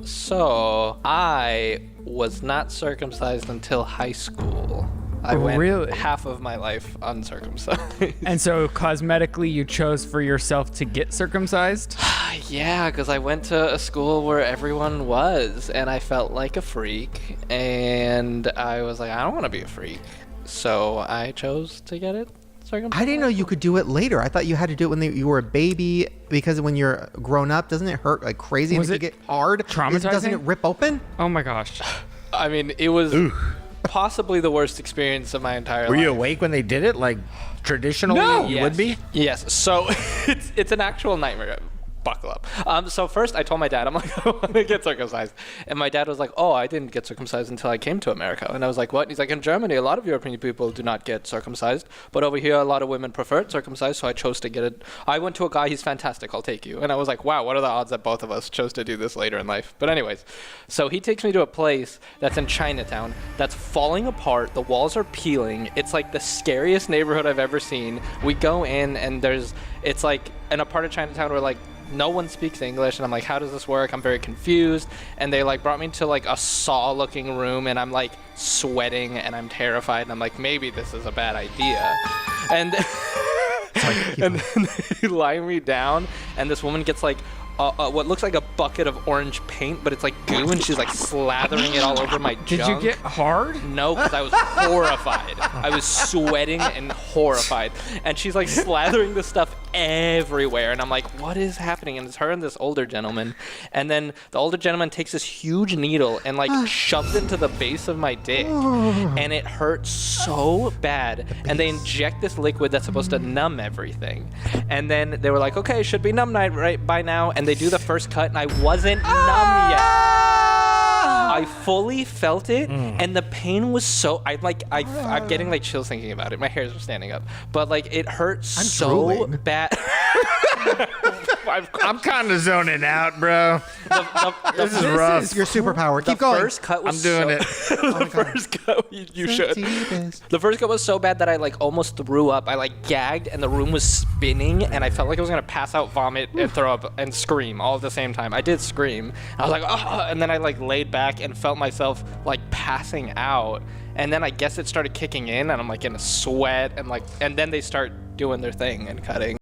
So I was not circumcised until high school. I went half of my life uncircumcised. And so cosmetically you chose for yourself to get circumcised? Yeah, because I went to a school where everyone was, and I felt like a freak, and I was like, I don't want to be a freak. So I chose to get it circumcised. I didn't know you could do it later. I thought you had to do it when you were a baby, because when you're grown up, doesn't it hurt like crazy? Was and it get hard? traumatizing? Doesn't it rip open? Oh my gosh. I mean, it was possibly the worst experience of my entire life. Were you awake when they did it? Like traditionally you would be? Yes. So it's an actual nightmare. Buckle up. So first I told my dad, I'm like, I want to get circumcised. And my dad was like, oh, I didn't get circumcised until I came to America. And I was like, what? And he's like, in Germany, a lot of European people do not get circumcised. But over here, a lot of women prefer it circumcised. So I chose to get it. I went to a guy, he's fantastic, I'll take you. And I was like, wow, what are the odds that both of us chose to do this later in life? But anyways, so he takes me to a place that's in Chinatown that's falling apart. The walls are peeling. It's like the scariest neighborhood I've ever seen. We go in and it's like in a part of Chinatown where like, no one speaks English, and I'm like, how does this work? I'm very confused. And they like brought me to like a saw looking room, and I'm like sweating and I'm terrified, and I'm like, maybe this is a bad idea. And and then they lie me down, and this woman gets like what looks like a bucket of orange paint, but it's like goo, and she's like slathering it all over my junk. Did you get hard? No, because I was horrified. I was sweating and horrified. And she's like slathering this stuff everywhere. And I'm like, what is happening? And it's her and this older gentleman. And then the older gentleman takes this huge needle and like shoves it into the base of my dick. And it hurts so bad. And they inject this liquid that's supposed to numb everything. And then they were like, okay, it should be numb right by now. And they do the first cut, and I wasn't numb yet. I fully felt it, and the pain was so. I'm getting like chills thinking about it. My hairs are standing up, but like it hurt so drooling. bad. I'm kind of zoning out, bro. This is rough. This is your superpower. Keep the going. First cut was I'm doing it. The first cut, you should. The first cut was so bad that I like almost threw up. I like gagged, and the room was spinning, and I felt like I was gonna pass out, vomit, and throw up, and scream all at the same time. I did scream. I was like, oh, and then I like laid back and felt myself like passing out. And then I guess it started kicking in, and I'm like in a sweat, and then they start doing their thing and cutting.